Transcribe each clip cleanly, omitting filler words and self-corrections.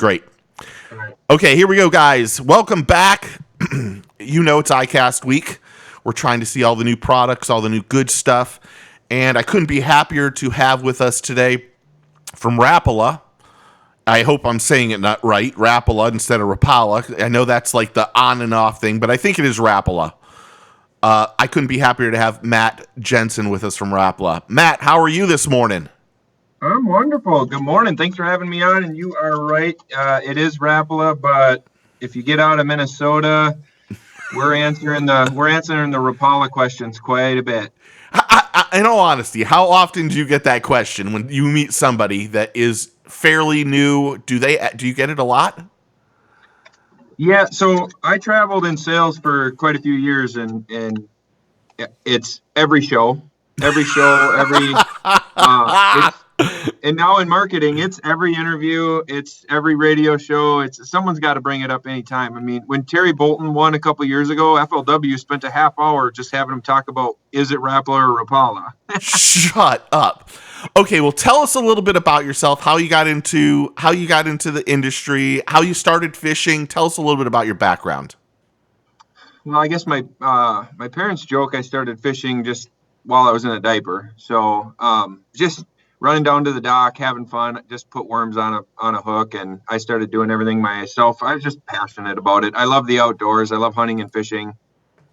great. Okay, here we go, guys. Welcome back. It's iCast week. We're trying to see all the new products, all the new good stuff. And I couldn't be happier to have with us today from Rapala. I hope I'm saying it not right. Rapala instead of Rapala. I know that's like the on and off thing, but I think it is Rapala. I couldn't be happier to have Matt Jensen with us from Rapala. Matt, how are you this morning? I'm wonderful. Good morning. Thanks for having me on. And you are right. It is Rapala, but if you get out of Minnesota, we're answering the Rapala questions quite a bit. In all honesty, how often do you get that question when you meet somebody that is fairly new? Do you get it a lot? Yeah. So I traveled in sales for quite a few years, and it's every show, and now in marketing, it's every interview, it's every radio show. Someone's got to bring it up anytime. I mean, when Terry Bolton won a couple years ago, FLW spent a half hour just having him talk about, is it Rapala or Rapala? Shut up. Okay, well, tell us a little bit about yourself, how you got into the industry, how you started fishing. Tell us a little bit about your background. Well, I guess my parents joke I started fishing just while I was in a diaper. So just running down to the dock, having fun, just put worms on a hook, and I started doing everything myself. I was just passionate about it. I love the outdoors. I love hunting and fishing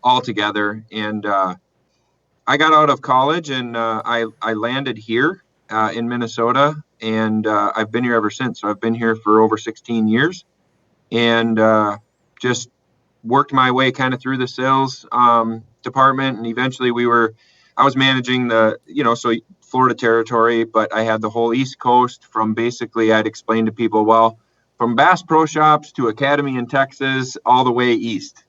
all together. And I got out of college, and I landed here in Minnesota, and I've been here ever since. So I've been here for over 16 years, and just worked my way kind of through the sales department, and eventually I was managing so Florida territory, but I had the whole East Coast. From basically, I'd explain to people, well, from Bass Pro Shops to Academy in Texas, all the way east,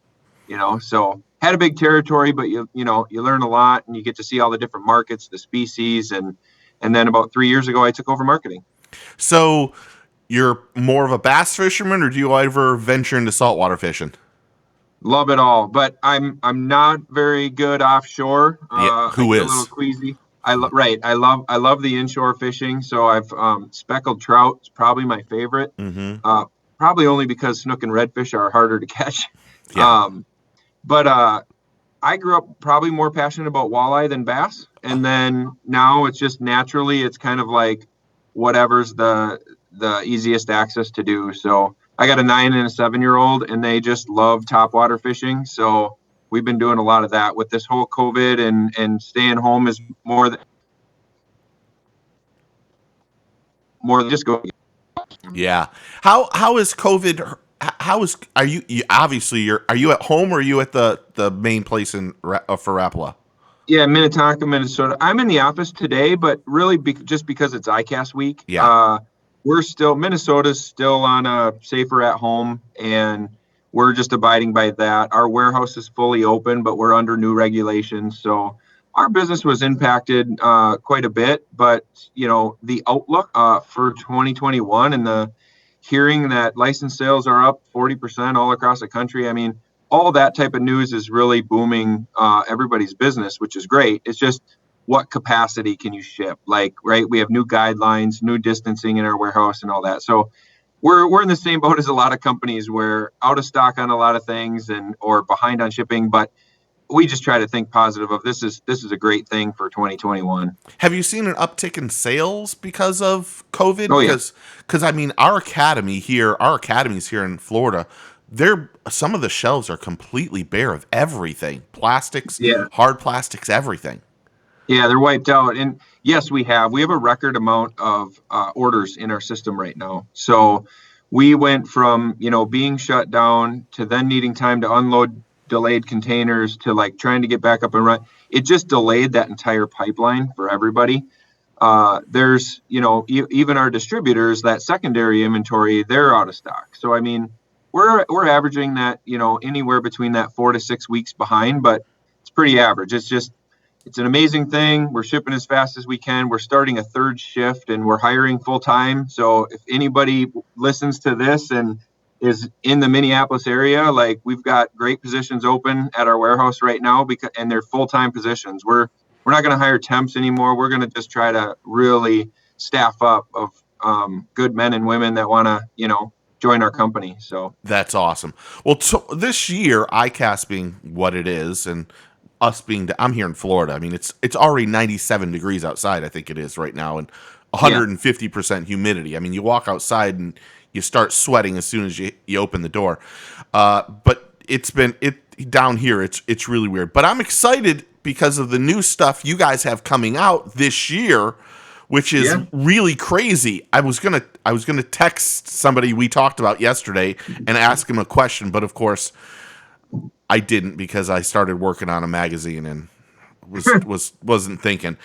so had a big territory, but you learn a lot, and you get to see all the different markets, the species, and then about 3 years ago, I took over marketing. So you're more of a bass fisherman, or do you ever venture into saltwater fishing? Love it all, but I'm not very good offshore. Who is? A little queasy. I love the inshore fishing. So I've speckled trout is probably my favorite. Mm-hmm. Probably only because snook and redfish are harder to catch. Yeah. But I grew up probably more passionate about walleye than bass, and then now it's just naturally it's kind of like whatever's the easiest access to do. So I got a 9 and a 7-year-old, and they just love topwater fishing. So we've been doing a lot of that with this whole COVID and staying home is more than just going. Yeah. How is COVID? Are you at home, or are you at the main place for Rapala? Yeah, Minnetonka, Minnesota. I'm in the office today, but really just because it's iCast week. Yeah. Minnesota's still on a safer at home, and we're just abiding by that. Our warehouse is fully open, but we're under new regulations. So our business was impacted quite a bit, but the outlook for 2021 and the hearing that license sales are up 40% all across the country. I mean, all that type of news is really booming everybody's business, which is great. It's just what capacity can you ship? Like, right, we have new guidelines, new distancing in our warehouse and all that. So we're in the same boat as a lot of companies. We're out of stock on a lot of things or behind on shipping, but we just try to think positive of this is a great thing for 2021. Have you seen an uptick in sales because of COVID? Oh, yeah. Because I mean, our academies here in Florida, some of the shelves are completely bare of everything. Plastics, Yeah. hard plastics, everything. Yeah, they're wiped out. And yes, we have a record amount of orders in our system right now. So we went from, being shut down to then needing time to unload delayed containers to like trying to get back up and run. It just delayed that entire pipeline for everybody. There's, even our distributors, that secondary inventory, they're out of stock. So, I mean, we're averaging that, anywhere between that 4 to 6 weeks behind, but it's pretty average. It's an amazing thing. We're shipping as fast as we can. We're starting a third shift, and we're hiring full time. So if anybody listens to this and is in the Minneapolis area, like, we've got great positions open at our warehouse right now and they're full-time positions. We're not going to hire temps anymore. We're going to just try to really staff up of good men and women that want to, join our company. So That's awesome. Well, this year, iCast being what it is, and us being, I'm here in Florida. I mean, it's already 97 degrees outside. I think it is right now, and yeah, 150% humidity. I mean, you walk outside and you start sweating as soon as you open the door. But it's been down here. It's really weird. But I'm excited because of the new stuff you guys have coming out this year, which is really crazy. I was gonna text somebody we talked about yesterday and ask him a question, but of course I didn't because I started working on a magazine and wasn't thinking.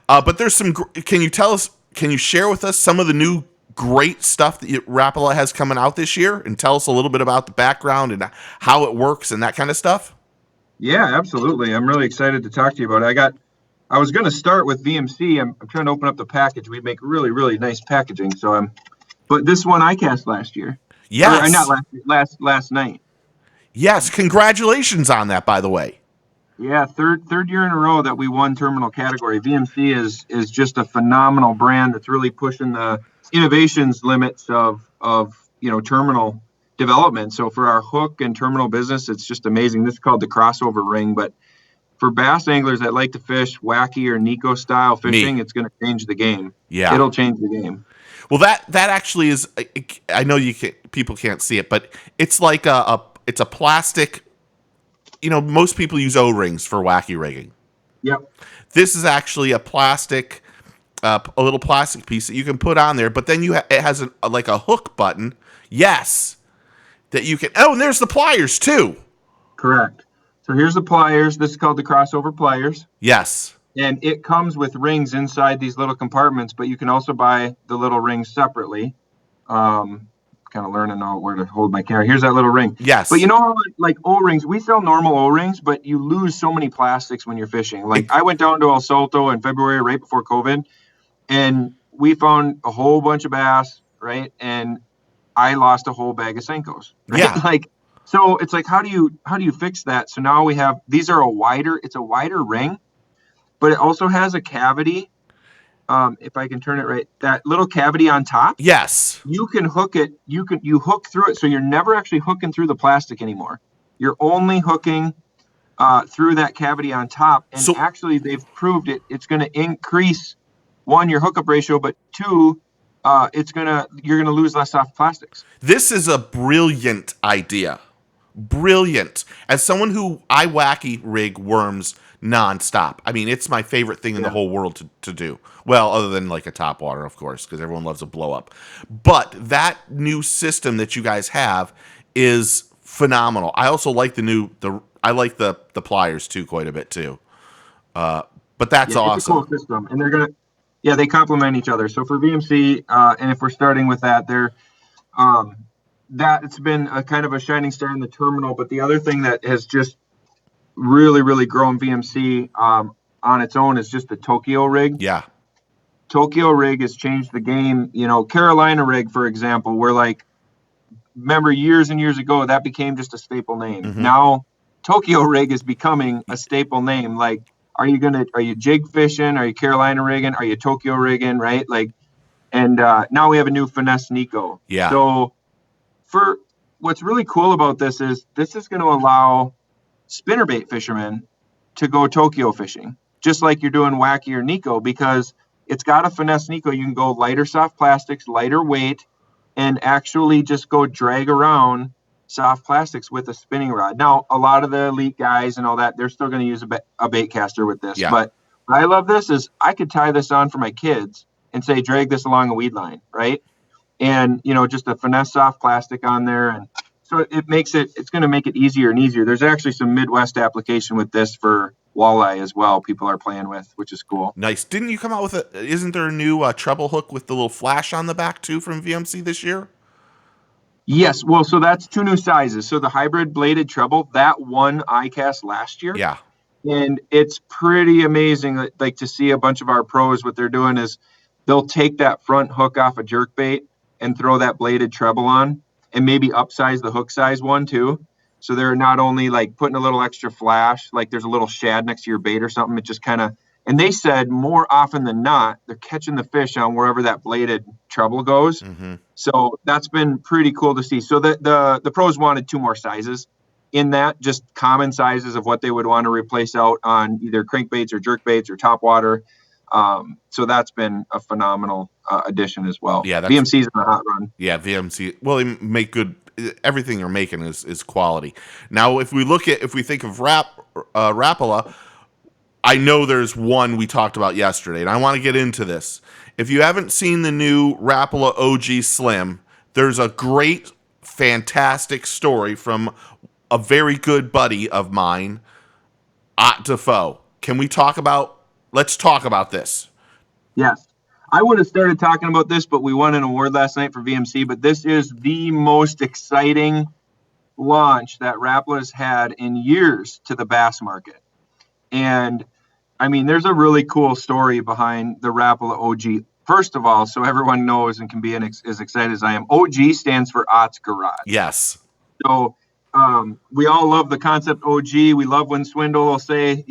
But there's some. Can you tell us? Can you share with us some of the new great stuff that Rapala has coming out this year, and tell us a little bit about the background and how it works and that kind of stuff? Yeah, absolutely. I'm really excited to talk to you about it. I was going to start with VMC. I'm trying to open up the package. We make really, really nice packaging. So but this one I cast last year. Yes. Or, not last night. Yes. Congratulations on that, by the way. Yeah, third year in a row that we won terminal category. VMC is just a phenomenal brand that's really pushing the innovations limits of terminal development. So for our hook and terminal business, it's just amazing. This is called the crossover ring, but for bass anglers that like to fish wacky or Nico style fishing, it's going to change the game. Yeah, it'll change the game. Well, that actually is. I know people can't see it, but it's like it's a plastic. Most people use O-rings for wacky rigging. Yep. This is actually a plastic, a little plastic piece that you can put on there, but then it has like a hook button. Yes, that you can. Oh, and there's the pliers too. Correct. So here's the pliers. This is called the crossover pliers. Yes. And it comes with rings inside these little compartments, but you can also buy the little rings separately. Kind of learning where to hold my camera. Here's that little ring. Yes. But like O-rings, we sell normal O-rings, but you lose so many plastics when you're fishing. Like I went down to El Salto in February, right before COVID, and we found a whole bunch of bass, right? And I lost a whole bag of Senkos. Right? Yeah. So it's like, how do you fix that? So now we have, it's a wider ring, but it also has a cavity. If I can turn it right, that little cavity on top. Yes. You can hook it. You hook through it. So you're never actually hooking through the plastic anymore. You're only hooking through that cavity on top. And actually they've proved it. It's going to increase, one, your hookup ratio, but two, you're going to lose less soft plastics. This is a brilliant idea. Brilliant. As someone who I wacky rig worms nonstop. I mean, it's my favorite thing in the whole world to do. Well, other than like a top water, of course, because everyone loves a blow up. But that new system that you guys have is phenomenal. I also like I like the pliers too quite a bit too. But that's awesome. It's a cool system, and they complement each other. So for VMC, and if we're starting with that, it's been a kind of a shining star in the terminal. But the other thing that has just really, really grown VMC on its own is just the Tokyo rig. Yeah. Tokyo rig has changed the game. Carolina rig, for example, remember years and years ago, that became just a staple name. Mm-hmm. Now, Tokyo rig is becoming a staple name. Like, are you jig fishing? Are you Carolina rigging? Are you Tokyo rigging? Right? And now we have a new finesse Nico. Yeah. So what's really cool about this is going to allow spinnerbait fishermen to go Tokyo fishing, just like you're doing wacky or Nico, because it's got a finesse Nico. You can go lighter soft plastics, lighter weight, and actually just go drag around soft plastics with a spinning rod. Now, a lot of the elite guys and all that, they're still going to use a bait caster with this. Yeah. But what I love this is I could tie this on for my kids and say, drag this along a weed line, right? And, just a finesse soft plastic on there. And so it's going to make it easier and easier. There's actually some Midwest application with this for walleye as well. People are playing with, which is cool. Nice. Didn't you come out with isn't there a new treble hook with the little flash on the back too from VMC this year? Yes. Well, so that's two new sizes. So the hybrid bladed treble, that won iCast last year. Yeah. And it's pretty amazing. Like to see a bunch of our pros, what they're doing is they'll take that front hook off a jerkbait and throw that bladed treble on, and maybe upsize the hook size one too. So they're not only like putting a little extra flash, like there's a little shad next to your bait or something. It just kind of And they said more often than not, they're catching the fish on wherever that bladed treble goes. Mm-hmm. So that's been pretty cool to see. So the pros wanted 2 more sizes in that, just common sizes of what they would want to replace out on either crankbaits or jerkbaits or topwater. So that's been a phenomenal addition as well. Yeah, VMC's in a hot run. Yeah, VMC. Well, they make good. Everything they're making is quality. Now, if we think of Rapala, I know there's one we talked about yesterday, and I want to get into this. If you haven't seen the new Rapala OG Slim, there's a great, fantastic story from a very good buddy of mine, Ott Defoe. Let's talk about this. Yes. I would have started talking about this, but we won an award last night for VMC. But this is the most exciting launch that Rapala's had in years to the bass market. And, I mean, there's a really cool story behind the Rapala OG. First of all, so everyone knows and can be as excited as I am, OG stands for Ott's Garage. Yes. So we all love the concept OG. We love when Swindle will say,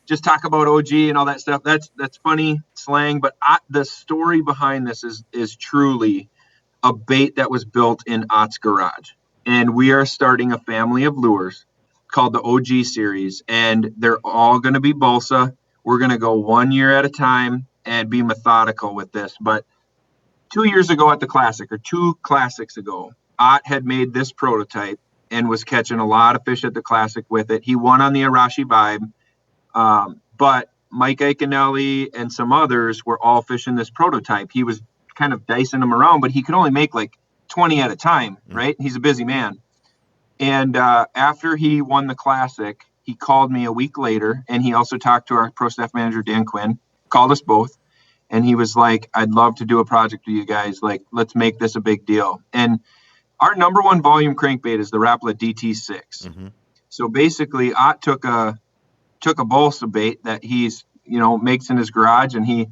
just talk about OG and all that stuff. That's funny slang, but the story behind this is truly a bait that was built in Ott's garage. And we are starting a family of lures called the OG series, and they're all going to be balsa. We're going to go 1 year at a time and be methodical with this. But 2 years ago at the Classic, or 2 classics ago, Ott had made this prototype and was catching a lot of fish at the Classic with it. He won on the Arashi Vibe. But Mike Iaconelli and some others were all fishing this prototype. He was kind of dicing them around, but he could only make like 20 at a time, right? He's a busy man. And after he won the Classic, he called me a week later, and he also talked to our pro staff manager, Dan Quinn, called us both. And he was like, I'd love to do a project with you guys. Like, let's make this a big deal. And our number 1 volume crankbait is the Rapala DT6. Mm-hmm. So basically, Ott took a balsa bait that he's, makes in his garage, and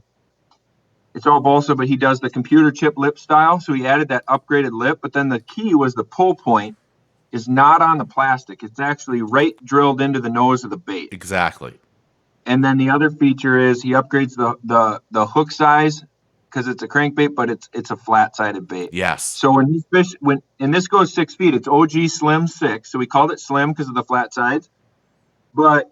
it's all balsa, but he does the computer chip lip style. So he added that upgraded lip, but then the key was the pull point is not on the plastic. It's actually right drilled into the nose of the bait. Exactly. And then the other feature is he upgrades the hook size because it's a crankbait, but it's a flat-sided bait. Yes. So when he and this goes 6 feet, it's OG Slim 6. So we called it Slim because of the flat sides. But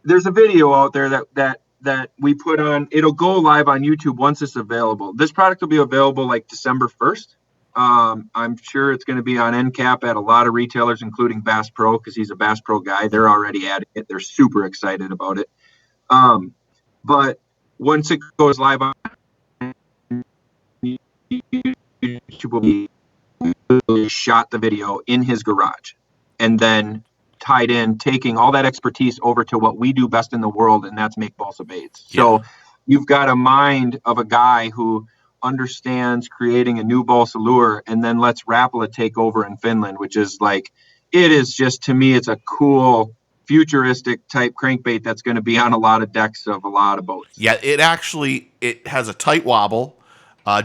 there's a video out there that we put on. It'll go live on YouTube once it's available. This product will be available like December 1st. I'm sure it's going to be on NCAP at a lot of retailers, including Bass Pro, because he's a Bass Pro guy. They're already adding it. They're super excited about it. But once it goes live on YouTube, he shot the video in his garage and then tied in, taking all that expertise over to what we do best in the world, and that's make balsa baits. Yeah. So you've got a mind of a guy who understands creating a new balsa lure, and then lets Rapala take over in Finland, which is like, it is just, to me, it's a cool futuristic type crankbait that's going to be on a lot of decks of a lot of boats. Yeah, it has a tight wobble.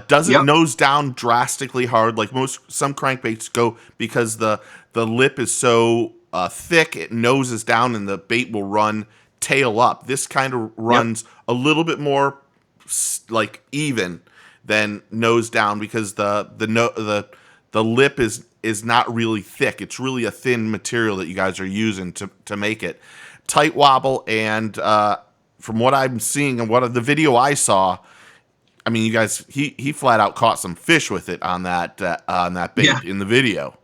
Doesn't nose down drastically hard like some crankbaits go, because the lip is so thick, it noses down and the bait will run tail up. This kind of runs a little bit more like even than nose down, because the lip is not really thick. It's really a thin material that you guys are using to make it. Tight wobble, and from what I'm seeing and what the video I saw, I mean, you guys, he flat out caught some fish with it on that bait in the video.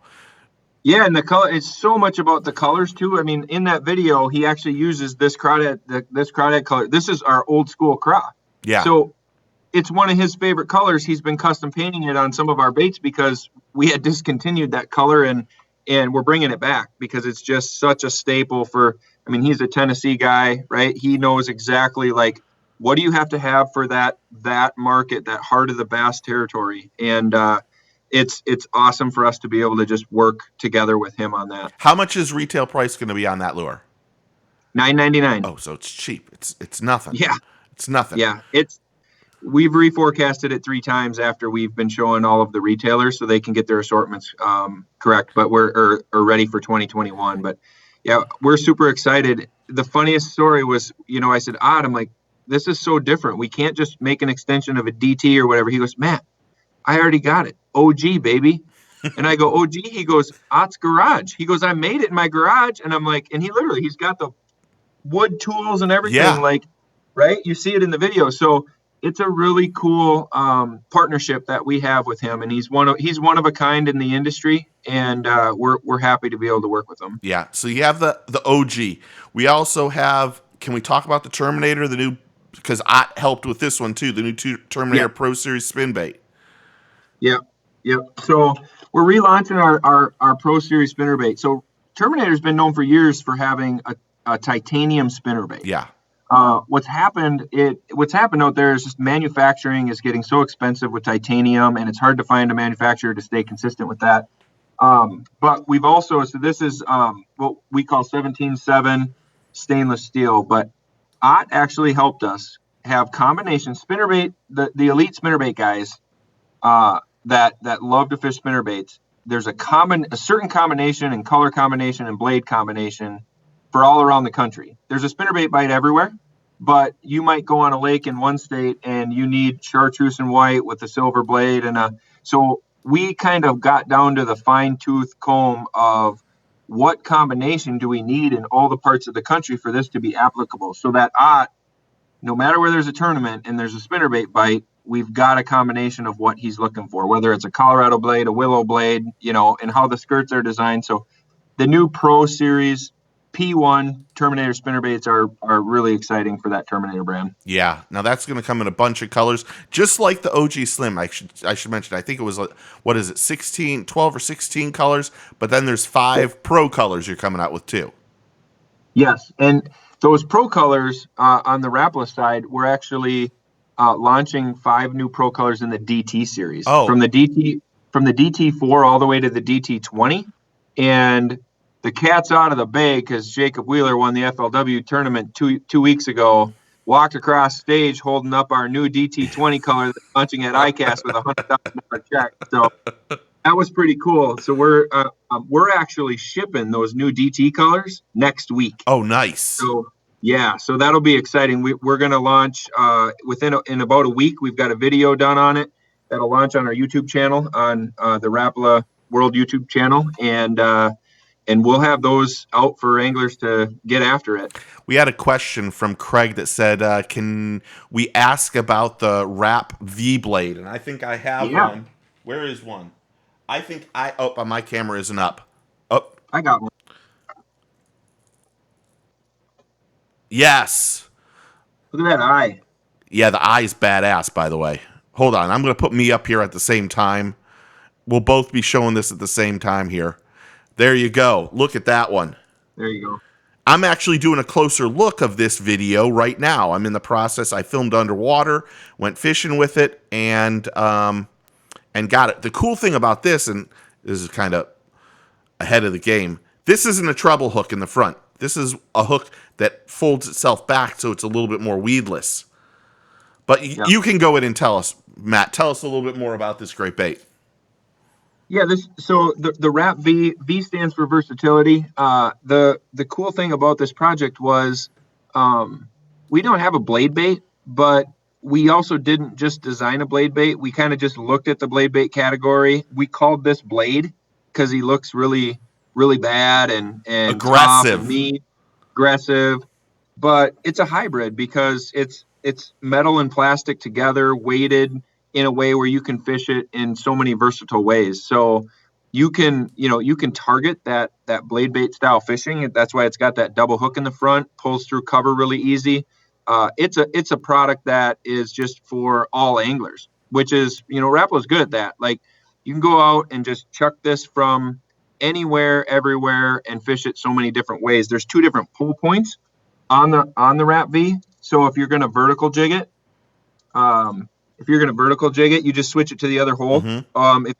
Yeah, and the color, it's so much about the colors too. I mean, in that video, he actually uses this crawdad color. This is our old school craw. Yeah. So it's one of his favorite colors. He's been custom painting it on some of our baits because we had discontinued that color, and we're bringing it back because it's just such a staple for, I mean, he's a Tennessee guy, right? He knows exactly like, what do you have to have for that market, that heart of the bass territory? And it's awesome for us to be able to just work together with him on that. How much is retail price going to be on that lure? $9.99. Oh, so it's cheap. It's nothing. Yeah. It's nothing. Yeah. We've reforecasted it 3 times after we've been showing all of the retailers so they can get their assortments correct, but we're ready for 2021. But yeah, we're super excited. The funniest story was, I said, I'm like, this is so different. We can't just make an extension of a DT or whatever. He goes, Matt, I already got it. OG, baby. And I go, OG? He goes, Ott's garage. He goes, I made it in my garage. And I'm like, and he's got the wood tools and everything. Yeah. Like, right? You see it in the video. So it's a really cool partnership that we have with him. And he's one of a kind in the industry. And we're happy to be able to work with him. Yeah. So you have the OG. We also have, can we talk about the Terminator, the new, because Ott helped with this one too, the new Terminator Pro Series Spinnerbait. Yep. So we're relaunching our Pro Series spinnerbait. So Terminator's been known for years for having a titanium spinnerbait. Yeah. What's happened out there is just manufacturing is getting so expensive with titanium, and it's hard to find a manufacturer to stay consistent with that. But we've also, so this is what we call 17.7 stainless steel, but Ott actually helped us have combination spinnerbait, the elite spinnerbait guys that love to fish spinnerbaits. There's a certain combination and color combination and blade combination for all around the country. There's a spinnerbait bite everywhere, but you might go on a lake in one state and you need chartreuse and white with a silver blade. So we kind of got down to the fine tooth comb of what combination do we need in all the parts of the country for this to be applicable, so that no matter where there's a tournament and there's a spinnerbait bite, we've got a combination of what he's looking for, whether it's a Colorado blade, a willow blade, and how the skirts are designed. So the new Pro Series P1 Terminator spinnerbaits are really exciting for that Terminator brand. Yeah. Now that's going to come in a bunch of colors, just like the OG Slim. I should mention, I think it was, 12 or 16 colors, but then there's 5 Pro colors you're coming out with too. Yes. And those Pro colors on the Rapala side, we're actually launching 5 new Pro colors in the DT series. Oh. From the DT4 all the way to the DT20. And the cat's out of the bag because Jacob Wheeler won the FLW tournament two weeks ago, walked across stage holding up our new DT20 color that's launching at iCast with a $100,000 check. So that was pretty cool. So we're actually shipping those new DT colors next week. Oh, nice. So yeah, so that'll be exciting. We're going to launch in about a week. We've got a video done on it that'll launch on our YouTube channel, on the Rapala World YouTube channel, and we'll have those out for anglers to get after it. We had a question from Craig that said, can we ask about the Wrap V blade? And I think I have one. Where is one? I think my camera isn't up. Oh, I got one. Yes. Look at that eye. Yeah, the eye's badass, by the way. Hold on. I'm going to put me up here at the same time. We'll both be showing this at the same time here. There you go. Look at that one. There you go. I'm actually doing a closer look of this video right now. I'm in the process. I filmed underwater, went fishing with it, and got it. The cool thing about this, and this is kind of ahead of the game, this isn't a treble hook in the front. This is a hook that folds itself back so it's a little bit more weedless. But you can go in and tell us, Matt, tell us a little bit more about this great bait. Yeah, the Wrap V stands for versatility. The cool thing about this project was we don't have a blade bait, but we also didn't just design a blade bait. We kind of just looked at the blade bait category. We called this Blade because he looks really, really bad and aggressive, and mean, aggressive. But it's a hybrid because it's metal and plastic together, weighted in a way where you can fish it in so many versatile ways. So you can target that blade bait style fishing. That's why it's got that double hook in the front, pulls through cover really easy. It's a product that is just for all anglers, which is, Rapala's good at that. Like, you can go out and just chuck this from anywhere, everywhere, and fish it so many different ways. There's 2 different pull points on the Wrap V. So if you're going to vertical jig it, you just switch it to the other hole. Mm-hmm. If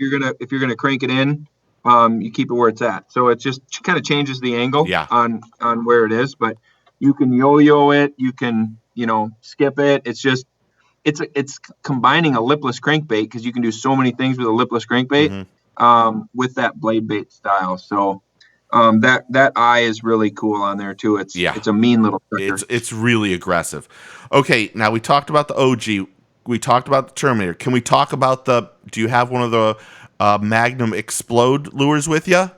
you're gonna crank it in, you keep it where it's at. So it just kind of changes the angle on where it is. But you can yo-yo it, you can skip it. It's combining a lipless crankbait because you can do so many things with a lipless crankbait with that blade bait style. So That eye is really cool on there too. It's a mean little sucker. It's really aggressive. Okay, now we talked about the OG. We talked about the Terminator. Can we talk about do you have one of the Magnum Explode lures with you?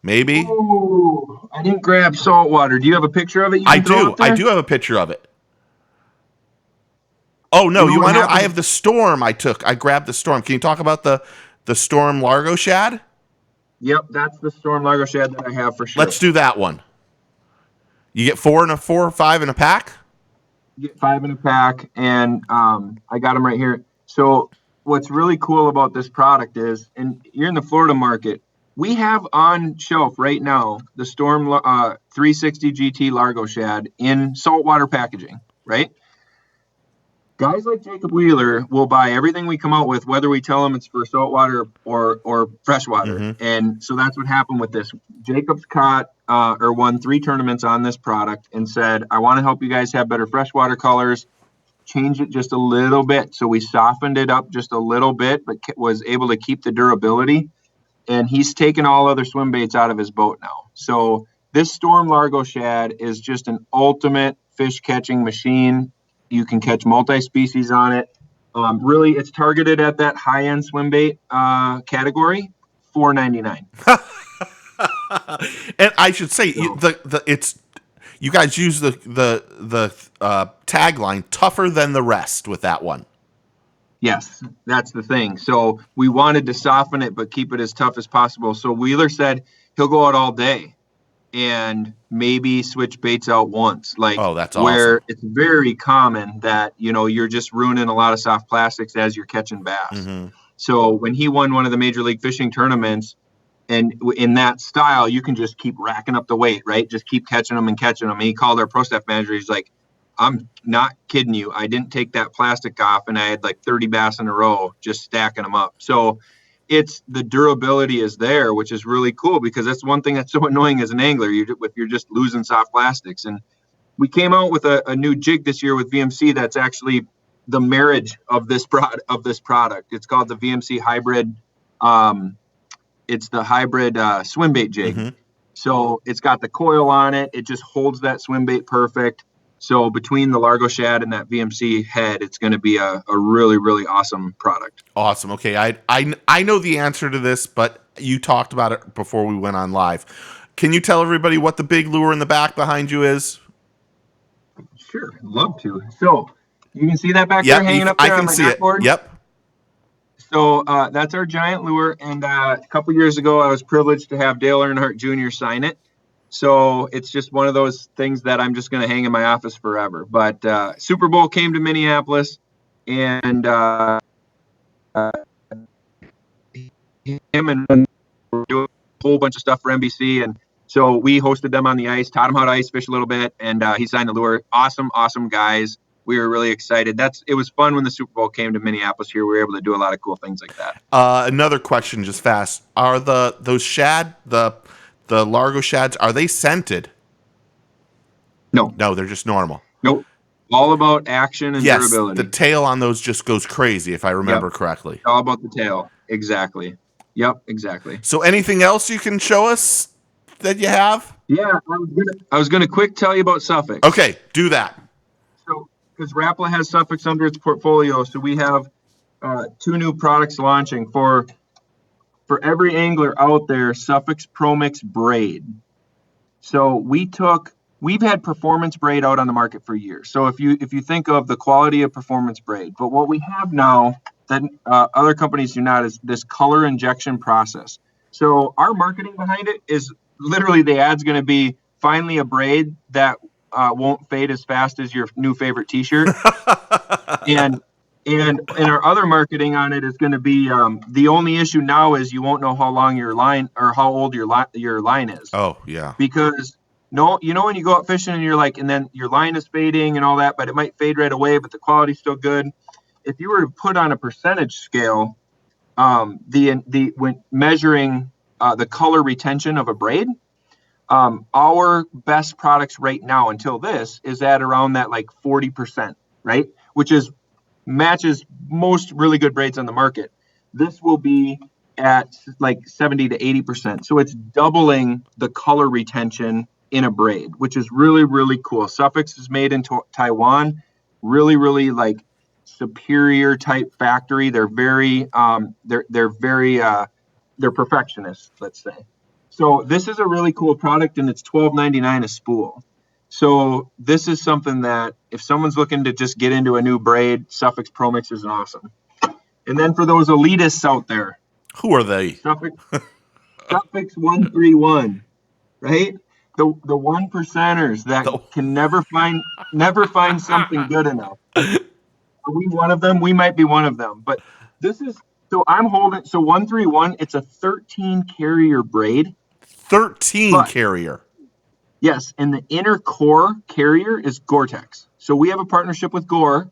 Maybe. Oh, I didn't grab saltwater. Do you have a picture of it? I do. I do have a picture of it. Oh no, you want to know? I have the Storm. I grabbed the Storm. Can you talk about the Storm Largo Shad? Yep, that's the Storm Largo Shad that I have for sure. Let's do that one. You get 4 or 5 in a pack? You get 5 in a pack, and I got them right here. So what's really cool about this product is, and you're in the Florida market, we have on shelf right now the Storm 360 GT Largo Shad in saltwater packaging, right? Guys like Jacob Wheeler will buy everything we come out with, whether we tell them it's for saltwater or freshwater. Mm-hmm. And so that's what happened with this. Jacob's caught or won 3 tournaments on this product and said, I want to help you guys have better freshwater colors. Change it just a little bit. So we softened it up just a little bit, but was able to keep the durability. And he's taken all other swim baits out of his boat now. So this Storm Largo Shad is just an ultimate fish catching machine. You can catch multi-species on it. Really, it's targeted at that high-end swim bait category, $4.99. And I should say, you guys use the tagline "tougher than the rest" with that one. Yes, that's the thing. So we wanted to soften it, but keep it as tough as possible. So Wheeler said he'll go out all day and maybe switch baits out once. Like, oh, that's awesome. Where it's very common that, you're just ruining a lot of soft plastics as you're catching bass. Mm-hmm. So when he won one of the Major League Fishing tournaments, and in that style, you can just keep racking up the weight, right? Just keep catching them and catching them. And he called our pro staff manager. He's like, I'm not kidding you. I didn't take that plastic off, and I had like 30 bass in a row just stacking them up. So it's the durability is there, which is really cool because that's one thing that's so annoying as an angler. If you're just losing soft plastics. And we came out with a new jig this year with VMC that's actually the marriage of this product. It's called the VMC Hybrid. It's the hybrid swim bait jig. Mm-hmm. So it's got the coil on it. It just holds that swim bait perfect. So between the Largo Shad and that VMC head, it's going to be a really, really awesome product. Awesome. Okay, I know the answer to this, but you talked about it before we went on live. Can you tell everybody what the big lure in the back behind you is? Sure, love to. So you can see that back there hanging up there on my backboard? Yep. So that's our giant lure, and a couple years ago, I was privileged to have Dale Earnhardt Jr. sign it. So it's just one of those things that I'm just going to hang in my office forever. But Super Bowl came to Minneapolis, and him and were doing a whole bunch of stuff for NBC. And so we hosted them on the ice, taught him how to ice fish a little bit, and he signed the lure. Awesome guys. We were really excited. It was fun when the Super Bowl came to Minneapolis here. We were able to do a lot of cool things like that. Another question, just fast. Are those shad, the Largo Shads, are they scented? No. No, they're just normal. Nope. All about action and durability. The tail on those just goes crazy, if I remember correctly. All about the tail. Exactly. Yep, exactly. So anything else you can show us that you have? Yeah, I was gonna quick tell you about Suffix. Okay, do that. So, because Rapala has Suffix under its portfolio, so we have 2 new products launching for every angler out there. Suffix Pro Mix braid. So we've had performance braid out on the market for years. So if you think of the quality of performance braid, but what we have now that other companies do not is this color injection process. So our marketing behind it is literally the ad's going to be finally a braid that won't fade as fast as your new favorite t-shirt. And our other marketing on it is going to be the only issue now is you won't know how long your line or how old your line is. Oh, yeah. Because when you go out fishing and you're like, and then your line is fading and all that, but it might fade right away, but the quality's still good. If you were to put on a percentage scale, when measuring the color retention of a braid, our best products right now until this is at around that like 40%, right? Which matches most really good braids on the market. This will be at like 70 to 80%. So it's doubling the color retention in a braid, which is really, really cool. Suffix is made in Taiwan, really, really like superior type factory. They're very, they're perfectionists, let's say. So this is a really cool product, and it's $12.99 a spool. So this is something that if someone's looking to just get into a new braid, Suffix Pro Mix is awesome. And then for those elitists out there, who are they? Suffix 131, right? The one percenters that can never find something good enough. Are we one of them? We might be one of them. But this is so I'm holding 131. It's a 13 carrier braid. 13 carrier. Yes, and the inner core carrier is Gore-Tex. So we have a partnership with Gore.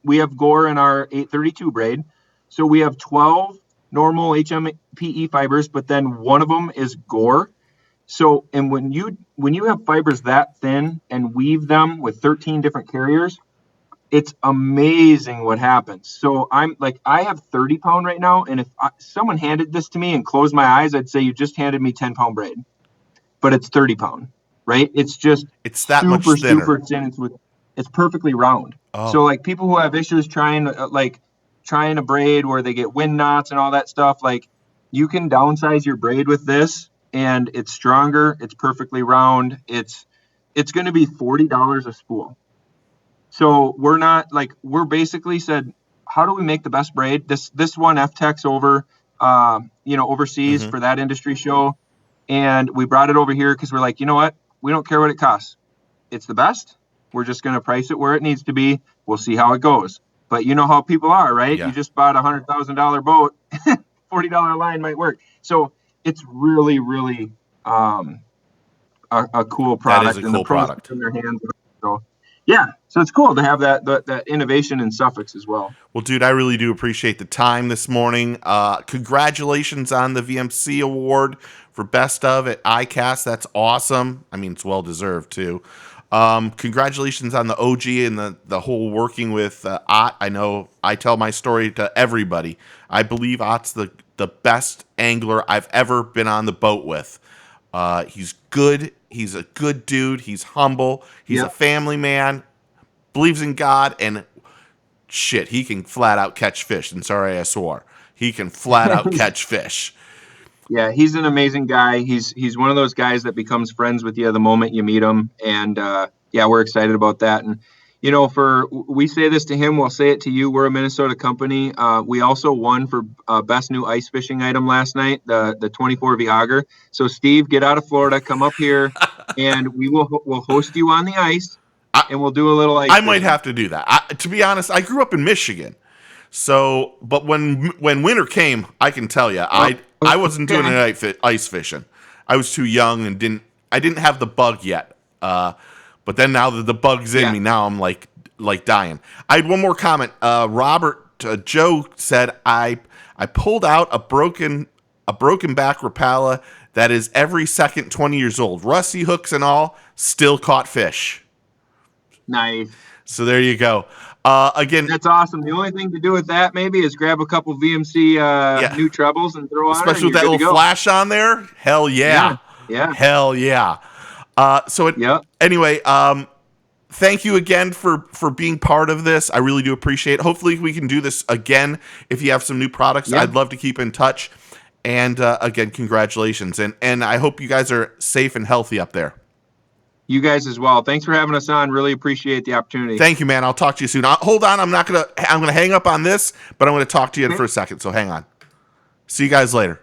We have Gore in our 832 braid. So we have 12 normal HMPE fibers, but then one of them is Gore. So, and when you have fibers that thin and weave them with 13 different carriers, it's amazing what happens. So I have 30 pound right now. And if someone handed this to me and closed my eyes, I'd say you just handed me 10 pound braid, but it's 30 pound, right? It's that much thinner. Super thin. It's perfectly round. Oh. So like people who have issues trying a braid where they get wind knots and all that stuff, like you can downsize your braid with this and it's stronger. It's perfectly round. It's going to be $40 a spool. So we're basically said, how do we make the best braid? This one FTech's over, overseas for that industry show. And we brought it over here because we're like, you know what? We don't care what it costs. It's the best. We're just going to price it where it needs to be. We'll see how it goes. But you know how people are, right? Yeah. You just bought a $100,000 boat, $40 line might work. So it's really, really a cool product. That is a cool product. In their hands. So yeah, so it's cool to have that innovation in Suffix as well. Well, dude, I really do appreciate the time this morning. Congratulations on the VMC award for Best of at iCast. That's awesome. I mean, it's well deserved too. Congratulations on the OG and the whole working with Ott. I know I tell my story to everybody. I believe Ott's the best angler I've ever been on the boat with. He's good. He's a good dude. He's humble. He's a family man, believes in God, and shit, he can flat out catch fish. And sorry I swore. He can flat out catch fish. Yeah, he's an amazing guy. He's one of those guys that becomes friends with you the moment you meet him. And we're excited about that. And we say this to him, we'll say it to you. We're a Minnesota company. We also won for best new ice fishing item last night, the 24 Viager. So Steve, get out of Florida, come up here, and we'll host you on the ice, and we'll do a little ice. I might have to do that. To be honest, I grew up in Michigan. So, but when winter came, I can tell you, I wasn't doing any ice fishing. I was too young and didn't have the bug yet. But then now that the bug's in me, now I'm like dying. I had one more comment. Joe said I pulled out a broken back Rapala that is every second 20 years old. Rusty hooks and all, still caught fish. Nice. So there you go. Again, that's awesome. The only thing to do with that maybe is grab a couple VMC new trebles and throw on, especially with that little flash on there. Hell yeah. Hell yeah. Anyway, thank you again for being part of this. I really do appreciate it. Hopefully we can do this again if you have some new products. Yeah. I'd love to keep in touch. And again, congratulations. And I hope you guys are safe and healthy up there. You guys as well. Thanks for having us on. Really appreciate the opportunity. Thank you, man. I'll talk to you soon. Hold on. I'm going to hang up on this, but I'm going to talk to you for a second. So hang on. See you guys later.